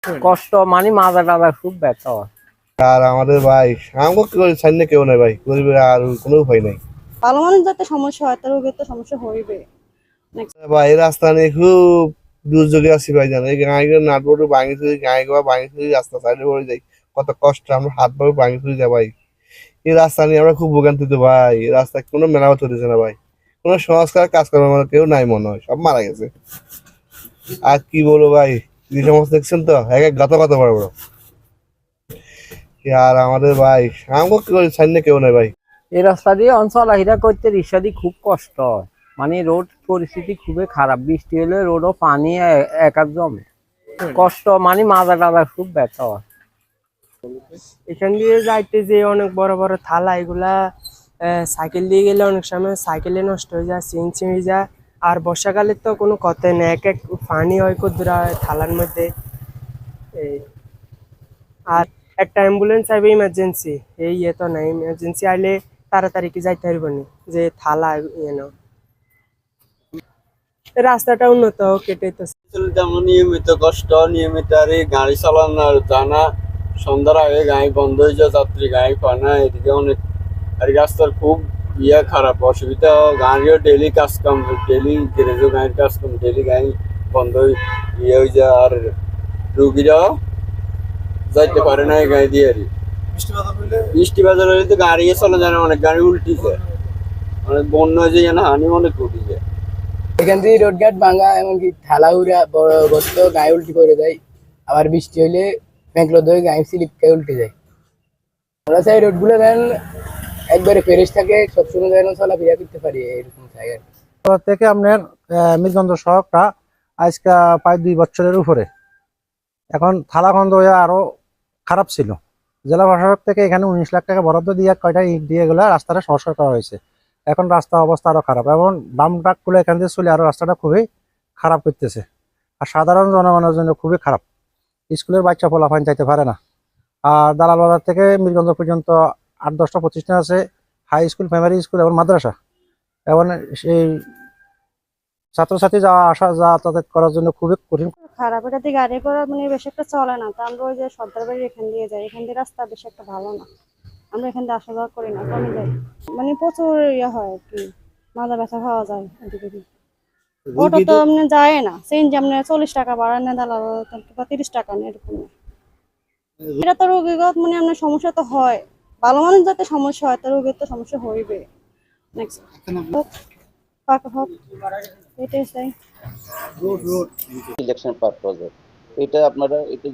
কষ্ট মানে মাজা টাজা খুব ব্যথা হয়। আর আমাদের ভাই আমাকে কি করে ছাড়লে কেউ নাই ভাই, গরিবের আর কোনো উপায় নাই ভালো মানুষ যাতে সমস্যা হয় তার রোগের তো সমস্যা হইবে। ভাই। এই রাস্তা নিয়ে খুব দুর্যোগে আছি ভাই, জানো এই গাঁয়ে নাটবটু ভাঙি চুরি, গাঁয়ে গোয়া ভাঙি চুরি, রাস্তা সাইডে পড়ে যাই, কত কষ্ট, আমরা হাত পা ভাঙি চুরি যায় ভাই। এই রাস্তা নিয়ে আমরা খুব ভোগান্তিতে ভাই। এই রাস্তা কোনো মেরামত হতেছে না ভাই, কোনো সংস্কার কাজকর্ম আমার কেউ নাই, মনে হয় সব মারা গেছে। আর কি বলবো ভাই, যে সমস্ত দেখছেন তো এক এক গাতা কত বড় বড়। আর আমাদের ভাই আমাকে কি করে ছাড়লে কেউ নাই ভাই। এই রাস্তা দিয়ে অঞ্চল আহিরা করতে রিক্সা দিয়ে খুব কষ্ট হয়। মানে রোড পরিস্থিতি খুবই খারাপ, বৃষ্টি হলে রোডও পানি একার জমে। কষ্ট মানে মাজা টাজা খুব ব্যথা হয়। এখান দিয়ে যাইতে যে অনেক বড় বড় থালা, এগুলা সাইকেল দিয়ে গেলে অনেক সময় সাইকেলে নষ্ট হয়ে যায়, চিংচিং হয়ে যায়। আর বর্ষাকালে তো কোনো কথাই নেই, এক এক পানি হয় কুদরা থালার মধ্যে। এই আর একটা অ্যাম্বুলেন্স আইবে ইমার্জেন্সি, এই ইয়ে তো নাই, ইমার্জেন্সি আইলে তাড়াতাড়ি কি যাইতে পারবো না, যে থালা ইয়ে না। রাস্তাটা উন্নত হোক এটাই তো। যেমন নিয়মিত কষ্ট, নিয়মিত আর এই গাড়ি চালানো আর জানা, সন্ধ্যার আগে গাড়ি বন্ধ হয়ে যায়, যাত্রী গাড়ি পায় না, এদিকে অনেক আর রাস্তার খুব খারাপ অসুবিধা। গাড়িও ডেলি কাজ কাম, ডেলি গ্যারেজও গাড়ির কাজ কাম, ডেলি গাড়ি বন্ধ হয়ে যায়। আর রুগীরাও যাইতে পারে না এই গাড়ি দিয়ে। আর বৃষ্টি বাজার হলে তো গাড়ি চলে যায় না, অনেক গাড়ি উল্টি যায়, অনেক বন্যা হয়ে যায় না, হানি অনেক উল্টি যায়। এখান থেকে রোডঘাট ভাঙা, এমনকি ঠালা উড়া বড় গর্ত গায়ে উল্টি করে দেয়। আবার বৃষ্টি হইলে মেঘলো ধরে গায়ে স্লিপ খেয়ে উল্টে যায়। আমরা চাই রোডগুলো যেন একবারে ফ্রেশ থাকে, সবসময় যেন চলাফেরা করতে পারি এরকম জায়গায়। থেকে আপনার মিরগঞ্জ শহরটা আজকে প্রায় 2 বছরের উপরে এখন থালাখন্দ হয়ে আরো খারাপ ছিল। জেলা প্রশাসক থেকে এখানে 19 লাখ টাকা বরাদ্দ দিয়ে কয়টা ইট দিয়ে গেলে রাস্তাটা সংস্কার করা হয়েছে। এখন রাস্তার অবস্থা আরো খারাপ, এবং বাম ট্রাকগুলো এখান দিয়ে চলে আরো রাস্তাটা খুবই খারাপ করতেছে। আর সাধারণ জনগণের জন্য খুবই খারাপ, স্কুলের বাচ্চা পোলাপান যাইতে পারে না। আর দালাল বাজার থেকে মিরগঞ্জ পর্যন্ত 8-10টা প্রতিষ্ঠান আছে, হাই স্কুল, প্রাইমারি স্কুল এবং মাদ্রাসা। এবং সেই ছাত্রছাত্রী যাওয়া আসা যাতায়াত করার জন্য খুবই কঠিন। খারাপ, এটা দিয়ে গাড়ি ঘোড়া মানে বেশি একটা চলে না। তা আমরা ওই যে সর্দার বাড়ির এখান দিয়ে যাই, এখান দিয়ে রাস্তা বেশি একটা ভালো না, আমরা এখান দিয়ে আসা যাওয়া করি না, কমে যাই। মানে প্রচুর ইয়ে হয় আর কি, মাজা ব্যথা পাওয়া যায় এদিকে দিয়ে। অটো তো এমনি যায় না, চেঞ্জ এমনি 40 টাকা বাড়ায় না, দালাল বা 30 টাকা নেই, এরকম না। এটা তো রোগীগত মানে আপনার সমস্যা তো হয়, ভালো মানুষ যাতে সমস্যা হয় তার রোগের তো সমস্যা হইবে। নেক্সট হোক হোক এটাই চাই। ইলেকশন পারপোজে এটা আপনারা এটা